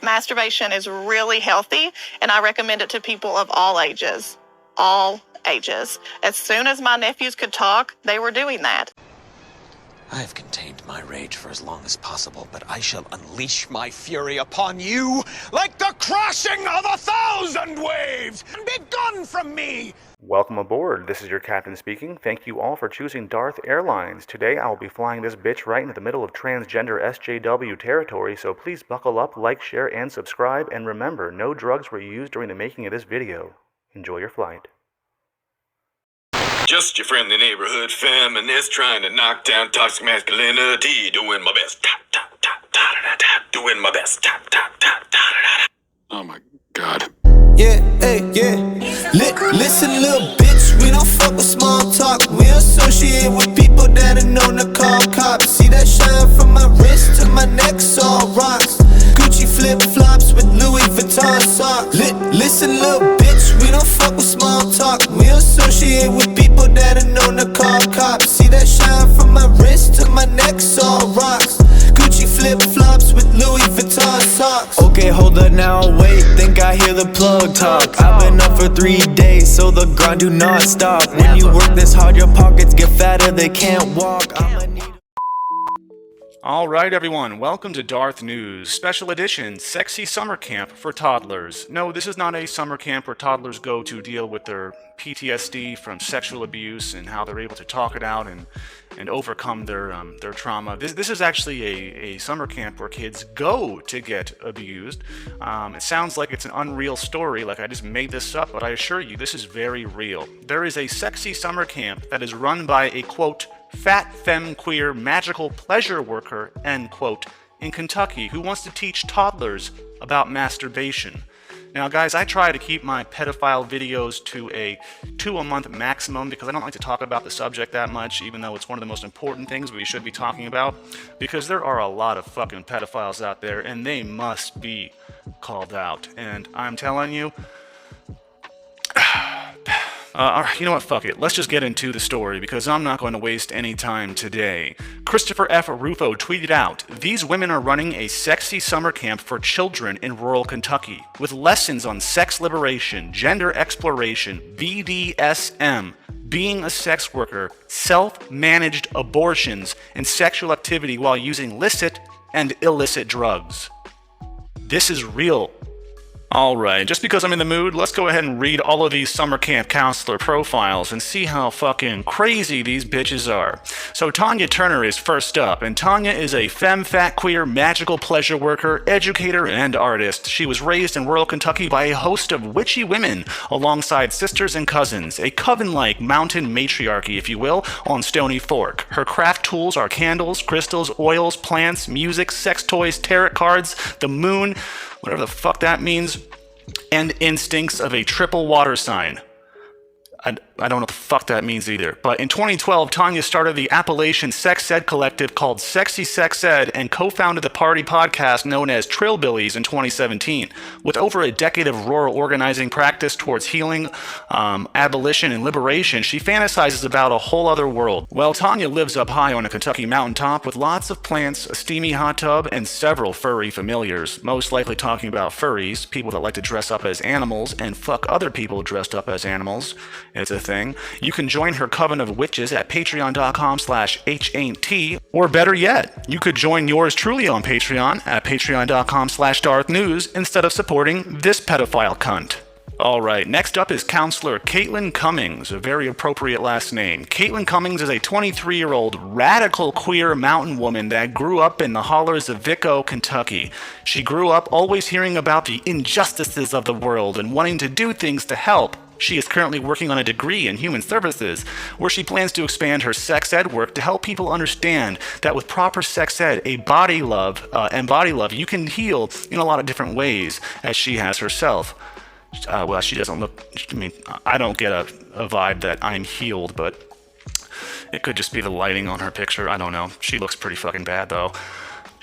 Masturbation is really healthy, and I recommend it to people of all ages. All ages. As soon as my nephews could talk, they were doing that. I have contained my rage for as long as possible, but I shall unleash my fury upon you like the crashing of 1,000 waves! Begone from me! Welcome aboard. This is your captain speaking. Thank you all for choosing Darth Airlines. Today I will be flying this bitch right into the middle of transgender SJW territory, so please buckle up, like, share, and subscribe, and remember, no drugs were used during the making of this video. Enjoy your flight. Just your friendly neighborhood feminist trying to knock down toxic masculinity. Doing my best. Doing my best. Oh my god. Yeah, hey, yeah. Listen, little bitch, we don't fuck with small talk. We associate with people that are known to call cops. See that shine from my wrist to my neck, all rocks. Gucci flip-flops with Louis Vuitton socks. Listen, little bitch, we don't fuck with small talk. We associate with people that are known to call cops. See that shine from my wrist to my neck, all rocks. Gucci flip-flops with Louis Vuitton socks. Okay, hold up now, wait, think I hear the plug talk. I've been up for 3 days, so the grind do not stop. When you work this hard, your pockets get fatter, they can't walk. I'ma need. Alright everyone, welcome to DarthNews, special edition, sexy summer camp for toddlers. No, this is not a summer camp where toddlers go to deal with their PTSD from sexual abuse and how they're able to talk it out and overcome their trauma. This is actually a summer camp where kids go to get abused. It sounds like it's an unreal story, like I just made this up, but I assure you this is very real. There is a sexy summer camp that is run by a, quote, fat femme queer magical pleasure worker, end quote, in Kentucky who wants to teach toddlers about masturbation. Now guys, I try to keep my pedophile videos to a 2 a month maximum because I don't like to talk about the subject that much, even though it's one of the most important things we should be talking about, because there are a lot of fucking pedophiles out there and they must be called out. And I'm telling you, you know what, fuck it. Let's just get into the story because I'm not going to waste any time today. Christopher F. Rufo tweeted out, "These women are running a sexy summer camp for children in rural Kentucky with lessons on sex liberation, gender exploration, BDSM, being a sex worker, self-managed abortions, and sexual activity while using licit and illicit drugs." This is real. Alright, just because I'm in the mood, let's go ahead and read all of these summer camp counselor profiles and see how fucking crazy these bitches are. So Tanya Turner is first up, and Tanya is a femme fat queer magical pleasure worker, educator, and artist. She was raised in rural Kentucky by a host of witchy women alongside sisters and cousins, a coven-like mountain matriarchy, if you will, on Stony Fork. Her craft tools are candles, crystals, oils, plants, music, sex toys, tarot cards, the moon, whatever the fuck that means, and instincts of a triple water sign. I don't know what the fuck that means either. But in 2012, Tanya started the Appalachian Sex Ed collective called Sexy Sex Ed and co-founded the party podcast known as Trillbillies in 2017. With over a decade of rural organizing practice towards healing, abolition, and liberation, she fantasizes about a whole other world. Well, Tanya lives up high on a Kentucky mountaintop with lots of plants, a steamy hot tub, and several furry familiars. Most likely talking about furries, people that like to dress up as animals and fuck other people dressed up as animals. It's a thing. You can join her coven of witches at patreon.com/hain't, or better yet, you could join yours truly on Patreon at patreon.com/DarthNews instead of supporting this pedophile cunt. Alright, next up is Counselor Caitlin Cummings, a very appropriate last name. Caitlin Cummings is a 23-year-old radical queer mountain woman that grew up in the hollers of Vico, Kentucky. She grew up always hearing about the injustices of the world and wanting to do things to help. She is currently working on a degree in human services, where she plans to expand her sex ed work to help people understand that with proper sex ed, body love, you can heal in a lot of different ways, as she has herself. Well, she doesn't look, I mean, I don't get a vibe that I'm healed, but it could just be the lighting on her picture. I don't know. She looks pretty fucking bad, though.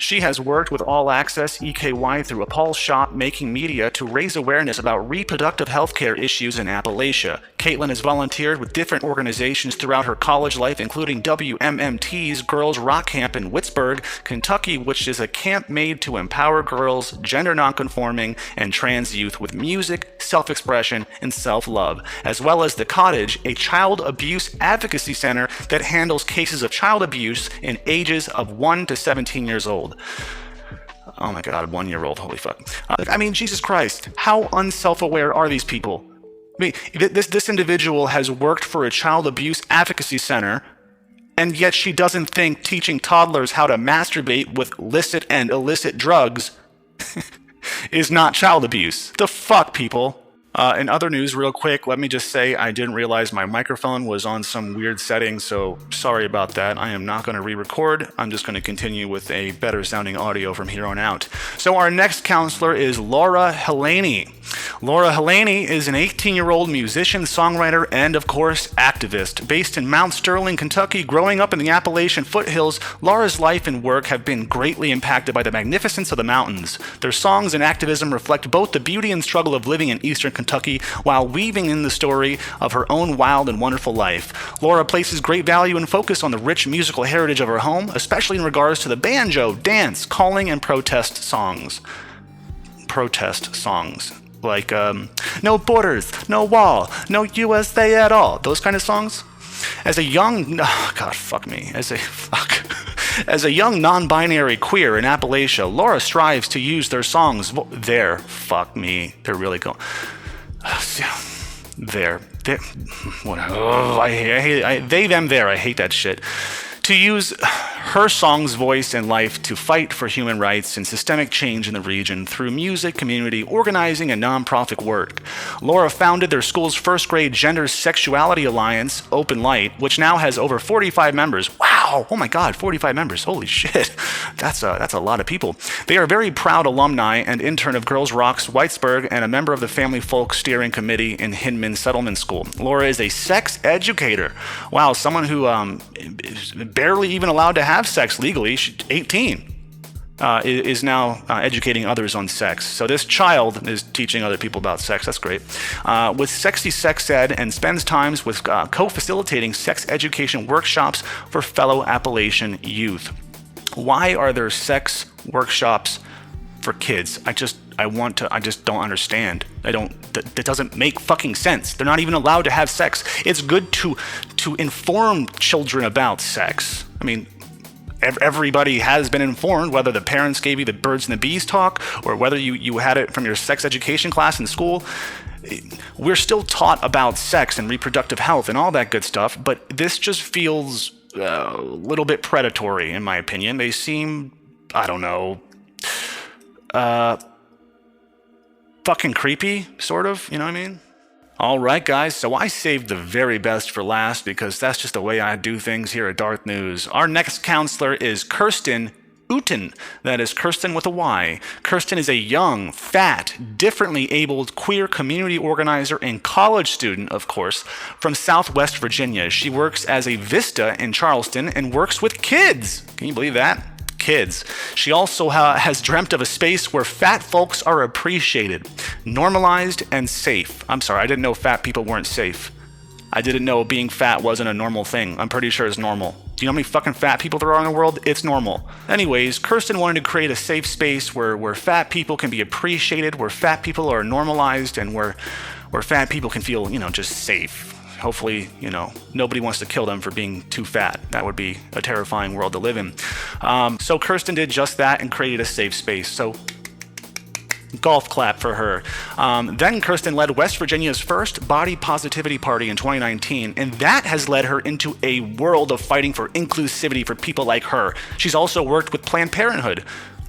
She has worked with All Access EKY through a Paul Shop making media to raise awareness about reproductive healthcare issues in Appalachia. Caitlin has volunteered with different organizations throughout her college life, including WMMT's Girls Rock Camp in Whitesburg, Kentucky, which is a camp made to empower girls, gender nonconforming, and trans youth with music, self-expression, and self-love, as well as The Cottage, a child abuse advocacy center that handles cases of child abuse in ages of 1 to 17 years old. Oh my god, 1-year-old, holy fuck. Jesus Christ, how unself-aware are these people? This individual has worked for a child abuse advocacy center, and yet she doesn't think teaching toddlers how to masturbate with licit and illicit drugs is not child abuse. The fuck, people? In other news, real quick, let me just say I didn't realize my microphone was on some weird setting, so sorry about that. I am not going to re-record. I'm just going to continue with a better sounding audio from here on out. So our next counselor is Laura Hellaney. Laura Hellaney is an 18-year-old musician, songwriter, and, of course, activist. Based in Mount Sterling, Kentucky, growing up in the Appalachian foothills, Laura's life and work have been greatly impacted by the magnificence of the mountains. Their songs and activism reflect both the beauty and struggle of living in eastern Kentucky while weaving in the story of her own wild and wonderful life. Laura places great value and focus on the rich musical heritage of her home, especially in regards to the banjo, dance, calling, and protest songs. Like, no borders, no wall, no USA at all. Those kind of songs. As a young non-binary queer in Appalachia, Laura strives to use their songs. They're really going. I hate that shit. To use her song's voice and life to fight for human rights and systemic change in the region through music, community, organizing, and nonprofit work. Laura founded their school's first grade gender sexuality alliance, Open Light, which now has over 45 members. Wow! Oh my god, 45 members. Holy shit. That's a lot of people. They are very proud alumni and intern of Girls Rock's Whitesburg and a member of the Family Folk Steering Committee in Hinman Settlement School. Laura is a sex educator. Wow, someone who is barely even allowed to have sex legally. She's 18. Is now educating others on sex. So this child is teaching other people about sex. That's great. With Sexy Sex Ed and spends times with co-facilitating sex education workshops for fellow Appalachian youth. Why are there sex workshops for kids? I just don't understand. That doesn't make fucking sense. They're not even allowed to have sex. It's good to inform children about sex. I mean, everybody has been informed, whether the parents gave you the birds and the bees talk or whether you had it from your sex education class in school. We're still taught about sex and reproductive health and all that good stuff, but this just feels a little bit predatory, in my opinion. They seem, I don't know, fucking creepy, sort of, you know what I mean? Alright guys, so I saved the very best for last because that's just the way I do things here at DarthNews. Our next counselor is Kirsten Uten. That is Kirsten with a Y. Kirsten is a young, fat, differently abled queer community organizer and college student, of course, from Southwest Virginia. She works as a Vista in Charleston and works with kids. Can you believe that? Kids. She also has dreamt of a space where fat folks are appreciated, normalized, and safe. I'm sorry, I didn't know fat people weren't safe. I didn't know being fat wasn't a normal thing. I'm pretty sure it's normal. Do you know how many fucking fat people there are in the world? It's normal. Anyways, Kirsten wanted to create a safe space where fat people can be appreciated, where fat people are normalized, and where fat people can feel, just safe. Hopefully, nobody wants to kill them for being too fat. That would be a terrifying world to live in. So Kirsten did just that and created a safe space. So golf clap for her. Then Kirsten led West Virginia's first body positivity party in 2019, and that has led her into a world of fighting for inclusivity for people like her. She's also worked with Planned Parenthood,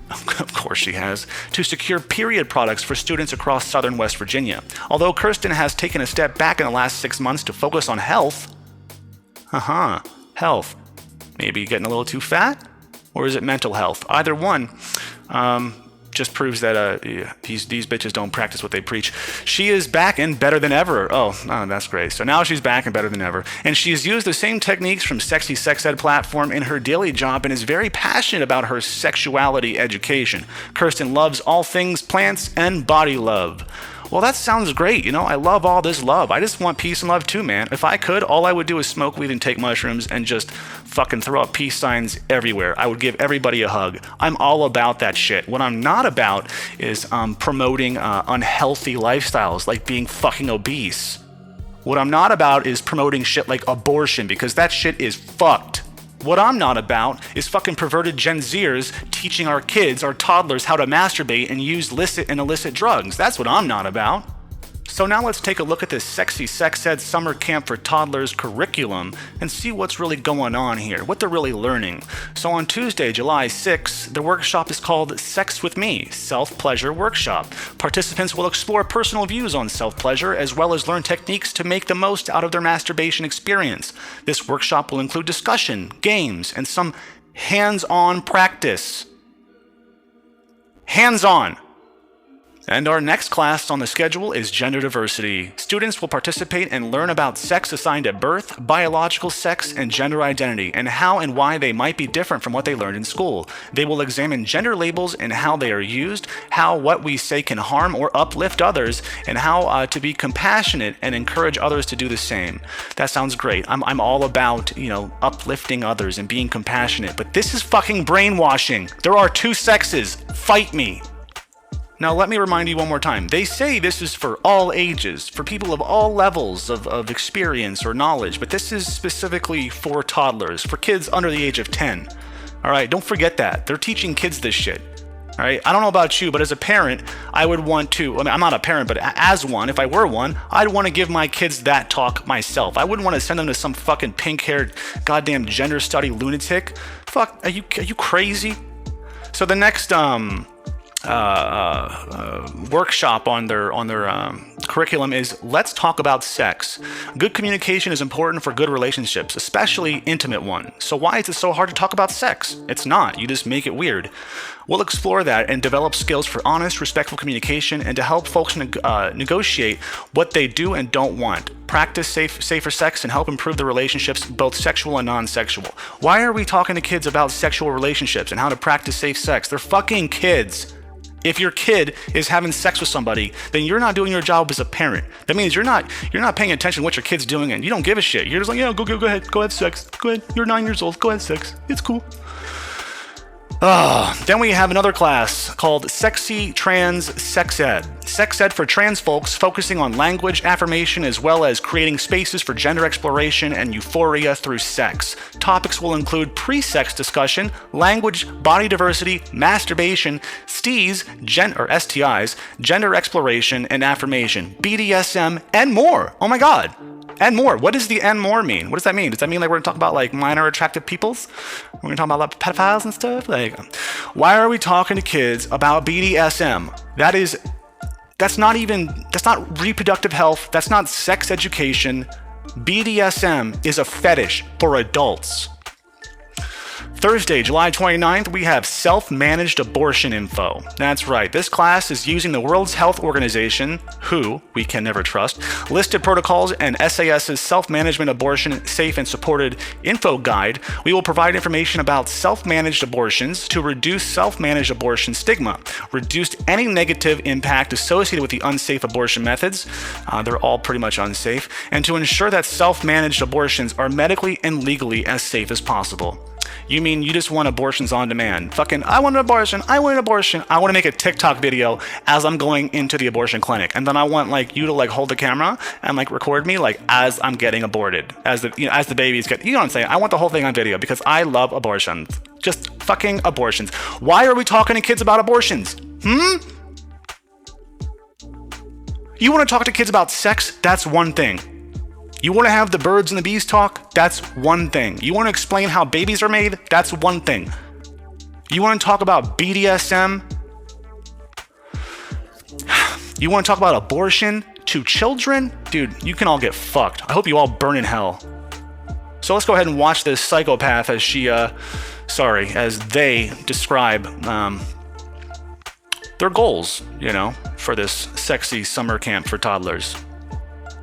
of course she has, to secure period products for students across southern West Virginia. Although Kirsten has taken a step back in the last 6 months to focus on health. Health. Maybe getting a little too fat? Or is it mental health? Either one. just proves that these bitches don't practice what they preach. She is back and better than ever. Oh, that's great. So now she's back and better than ever. And she's used the same techniques from Sexy Sex Ed platform in her daily job and is very passionate about her sexuality education. Kirsten loves all things plants and body love. Well, that sounds great. You know, I love all this love. I just want peace and love too, man. If I could, all I would do is smoke weed and take mushrooms and just fucking throw up peace signs everywhere. I would give everybody a hug. I'm all about that shit. What I'm not about is promoting unhealthy lifestyles like being fucking obese. What I'm not about is promoting shit like abortion, because that shit is fucked. What I'm not about is fucking perverted Gen Zers teaching our kids, our toddlers, how to masturbate and use licit and illicit drugs. That's what I'm not about. So now let's take a look at this Sexy Sex Ed summer camp for toddlers curriculum and see what's really going on here, what they're really learning. So on Tuesday, July 6th, the workshop is called Sex with Me, Self-Pleasure Workshop. Participants will explore personal views on self-pleasure as well as learn techniques to make the most out of their masturbation experience. This workshop will include discussion, games, and some hands-on practice. Hands-on! And our next class on the schedule is gender diversity. Students will participate and learn about sex assigned at birth, biological sex, and gender identity, and how and why they might be different from what they learned in school. They will examine gender labels and how they are used, how what we say can harm or uplift others, and how to be compassionate and encourage others to do the same. That sounds great. I'm all about, uplifting others and being compassionate, but this is fucking brainwashing. There are two sexes. Fight me. Now, let me remind you one more time. They say this is for all ages, for people of all levels of experience or knowledge, but this is specifically for toddlers, for kids under the age of 10. All right, don't forget that. They're teaching kids this shit. All right, I don't know about you, but as a parent, I would want to, I'm not a parent, but as one, if I were one, I'd want to give my kids that talk myself. I wouldn't want to send them to some fucking pink-haired goddamn gender study lunatic. Fuck, are you crazy? So the next, workshop on their curriculum is Let's Talk About Sex. Good communication is important for good relationships, especially intimate ones. So why is it so hard to talk about sex? It's not. You just make it weird. We'll explore that and develop skills for honest, respectful communication and to help folks negotiate what they do and don't want. Practice safer sex and help improve the relationships, both sexual and non-sexual. Why are we talking to kids about sexual relationships and how to practice safe sex? They're fucking kids. If your kid is having sex with somebody, then you're not doing your job as a parent. That means you're not paying attention to what your kid's doing and you don't give a shit. You're just like, yeah, go ahead, go have sex. Go ahead, you're 9 years old, go have sex. It's cool. Then we have another class called Sexy Trans Sex Ed. Sex Ed for trans folks, focusing on language affirmation as well as creating spaces for gender exploration and euphoria through sex. Topics will include pre-sex discussion, language, body diversity, masturbation, STIs, gender exploration and affirmation, BDSM, and more. Oh my God. And more. What does the and more mean? What does that mean? Does that mean like we're going to talk about like minor attractive peoples? We're going to talk about like pedophiles and stuff? Like, why are we talking to kids about BDSM? That's not reproductive health. That's not sex education. BDSM is a fetish for adults. Thursday, July 29th, we have self-managed abortion info. That's right, this class is using the World Health Organization, WHO, we can never trust, listed protocols and SAS's self-management abortion safe and supported info guide. We will provide information about self-managed abortions to reduce self-managed abortion stigma, reduce any negative impact associated with the unsafe abortion methods, they're all pretty much unsafe, and to ensure that self-managed abortions are medically and legally as safe as possible. You mean you just want abortions on demand? Fucking, I want an abortion. I want to make a TikTok video as I'm going into the abortion clinic. And then I want like you to like hold the camera and like record me like as I'm getting aborted, as the babies get, you know what I'm saying? I want the whole thing on video because I love abortions. Just fucking abortions. Why are we talking to kids about abortions? You want to talk to kids about sex? That's one thing. You want to have the birds and the bees talk? That's one thing. You want to explain how babies are made? That's one thing. You want to talk about BDSM? You want to talk about abortion to children? Dude, you can all get fucked. I hope you all burn in hell. So let's go ahead and watch this psychopath as they describe their goals, for this sexy summer camp for toddlers.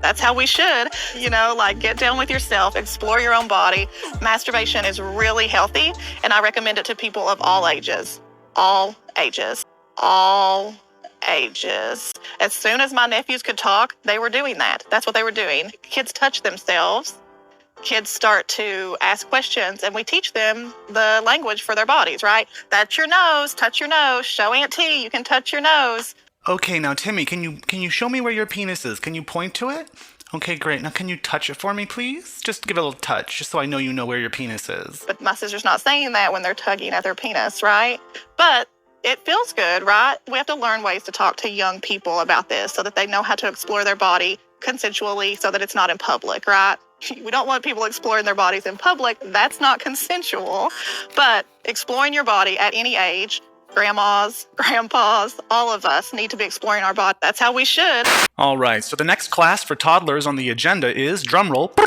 That's how we should, like get down with yourself, explore your own body. Masturbation is really healthy, and I recommend it to people of all ages. All ages. All ages. As soon as my nephews could talk, they were doing that. That's what they were doing. Kids touch themselves. Kids start to ask questions, and we teach them the language for their bodies, right? That's your nose, touch your nose, show Aunt T, you can touch your nose. Okay, now Timmy, can you show me where your penis is? Can you point to it? Okay, great. Now can you touch it for me, please? Just give it a little touch, just so I know you know where your penis is. But my sister's not saying that when they're tugging at their penis, right? But it feels good, right? We have to learn ways to talk to young people about this so that they know how to explore their body consensually so that it's not in public, right? We don't want people exploring their bodies in public. That's not consensual. But exploring your body at any age, grandmas, grandpas, all of us need to be exploring our body. That's how we should. All right, so the next class for toddlers on the agenda is, drumroll,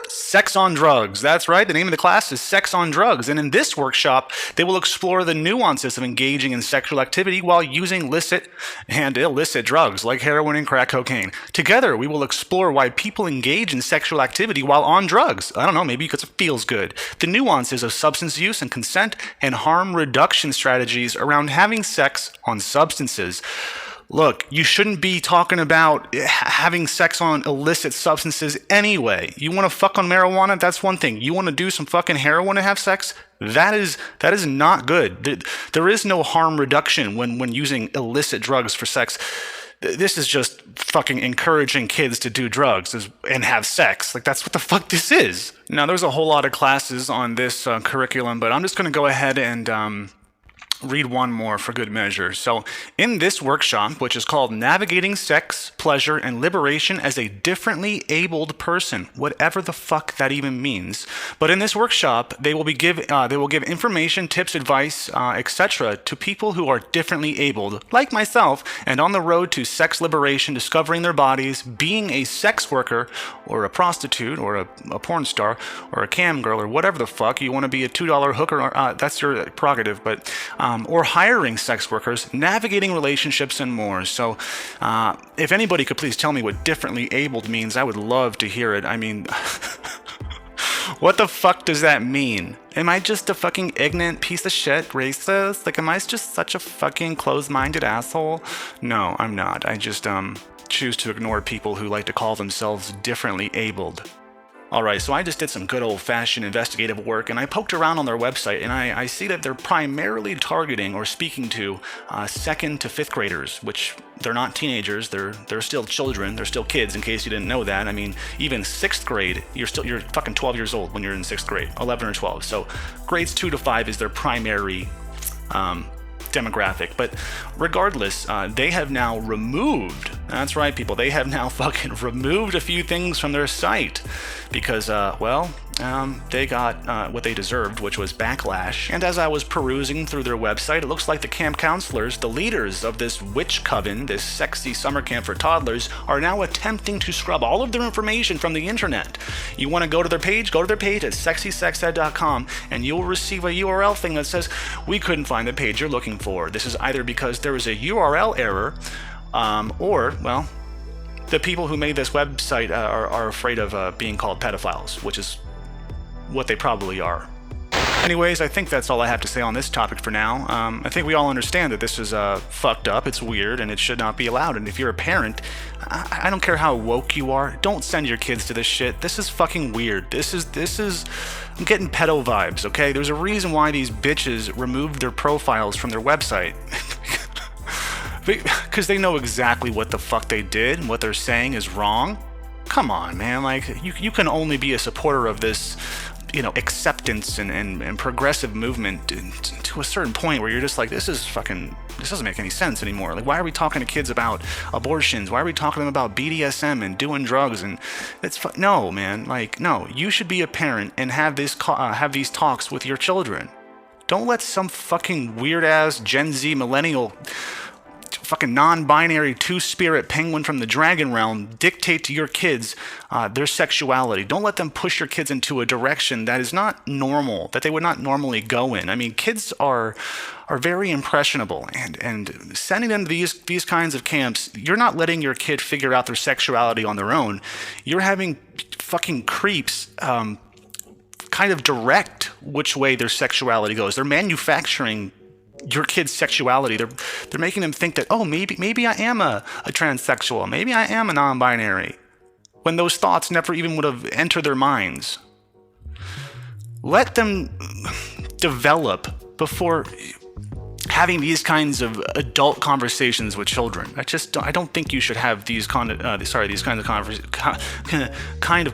Sex on Drugs. That's right, the name of the class is Sex on Drugs. And in this workshop, they will explore the nuances of engaging in sexual activity while using licit and illicit drugs like heroin and crack cocaine. Together, we will explore why people engage in sexual activity while on drugs. I don't know, maybe because it feels good. The nuances of substance use and consent, and harm reduction strategies around having sex on substances. Look, you shouldn't be talking about having sex on illicit substances anyway. You want to fuck on marijuana? That's one thing. You want to do some fucking heroin and have sex? That is not good. There is no harm reduction when using illicit drugs for sex. This is just fucking encouraging kids to do drugs and have sex. Like, that's what the fuck this is. Now, there's a whole lot of classes on this curriculum, but I'm just going to go ahead and read one more for good measure. So, in this workshop, which is called Navigating Sex, Pleasure, and Liberation as a Differently Abled Person, whatever the fuck that even means. But in this workshop, they will give information, tips, advice, etc. to people who are differently abled, like myself, and on the road to sex liberation, discovering their bodies, being a sex worker, or a prostitute, or a porn star, or a cam girl, or whatever the fuck. You want to be a $2 hooker, that's your prerogative, but or hiring sex workers, navigating relationships, and more. So if anybody could please tell me what differently abled means, I would love to hear it. I mean, what the fuck does that mean? Am I just a fucking ignorant piece of shit racist? Like, am I just such a fucking closed-minded asshole? No, I'm not. I just choose to ignore people who like to call themselves differently abled. Alright, so I just did some good old-fashioned investigative work, and I poked around on their website, and I see that they're primarily targeting or speaking to 2nd to 5th graders, which they're not teenagers, they're still children, they're still kids, in case you didn't know that. I mean, even 6th grade, you're fucking 12 years old when you're in 6th grade, 11 or 12. So grades 2 to 5 is their primary demographic. But regardless, they have now removed, that's right people, they have now fucking removed a few things from their site because, they got what they deserved, which was backlash. And as I was perusing through their website, it looks like the camp counselors, the leaders of this witch coven, this sexy summer camp for toddlers, are now attempting to scrub all of their information from the internet. You want to go to their page? Go to their page at sexysexed.com, and you'll receive a URL thing that says, we couldn't find the page you're looking for. This is either because there was a URL error, or, well, the people who made this website are afraid of being called pedophiles, which is what they probably are. Anyways, I think that's all I have to say on this topic for now. I think we all understand that this is fucked up, it's weird, and it should not be allowed. And if you're a parent, I don't care how woke you are, don't send your kids to this shit. This is fucking weird. This is I'm getting pedo vibes, okay? There's a reason why these bitches removed their profiles from their website. Because they know exactly what the fuck they did and what they're saying is wrong. Come on, man. Like, you can only be a supporter of this, acceptance and progressive movement to a certain point where you're just like, this doesn't make any sense anymore. Like, why are we talking to kids about abortions? Why are we talking to them about BDSM and doing drugs? And no, man. Like, no. You should be a parent and have these talks with your children. Don't let some fucking weird ass Gen Z millennial fucking non-binary two-spirit penguin from the dragon realm dictate to your kids their sexuality. Don't let them push your kids into a direction that is not normal, that they would not normally go in. I mean, kids are very impressionable, and sending them to these kinds of camps, you're not letting your kid figure out their sexuality on their own. You're having fucking creeps kind of direct which way their sexuality goes. They're manufacturing your kid's sexuality. They're making them think that, oh, maybe I am a transsexual, maybe I am a non-binary, when those thoughts never even would have entered their minds. Let them develop before having these kinds of adult conversations with children. I don't think you should have these kind of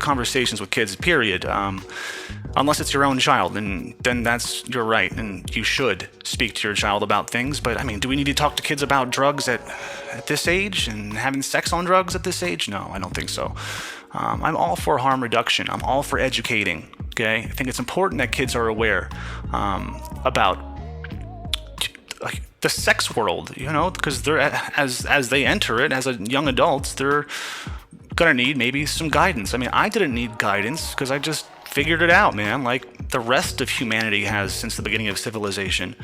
conversations with kids, period. Unless it's your own child, and then that's your right, and you should speak to your child about things. But I mean, do we need to talk to kids about drugs at this age and having sex on drugs at this age? No, I don't think so. I'm all for harm reduction. I'm all for educating. Okay, I think it's important that kids are aware about like the sex world, you know, because they're as they enter it as a young adults, they're gonna need maybe some guidance. I mean, I didn't need guidance because I just figured it out, man, like the rest of humanity has since the beginning of civilization.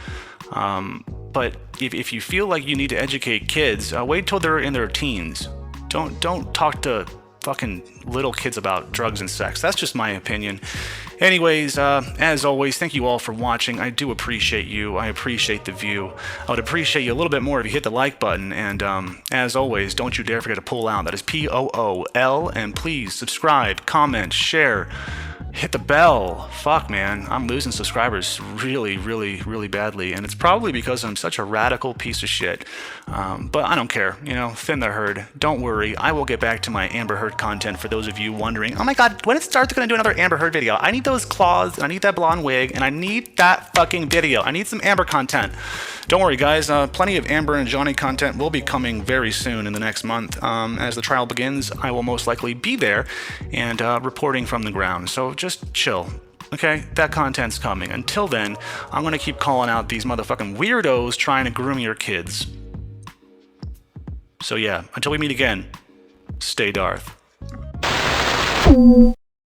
But if you feel like you need to educate kids, wait till they're in their teens. Don't talk to fucking little kids about drugs and sex. That's just my opinion. Anyways, as always, thank you all for watching. I do appreciate you. I appreciate the view. I would appreciate you a little bit more if you hit the like button. And as always, don't you dare forget to pull out. That is POOL. And please subscribe, comment, share. Hit the bell. Fuck, man. I'm losing subscribers really, really, really badly. And it's probably because I'm such a radical piece of shit. But I don't care. You know, thin the herd. Don't worry. I will get back to my Amber Heard content for those of you wondering, oh my god, when it starts going to do another Amber Heard video. I need those claws, and I need that blonde wig, and I need that fucking video. I need some Amber content. Don't worry, guys. Plenty of Amber and Johnny content will be coming very soon in the next month. As the trial begins, I will most likely be there and reporting from the ground. So just chill. Okay? That content's coming. Until then, I'm going to keep calling out these motherfucking weirdos trying to groom your kids. So yeah, until we meet again, stay Darth.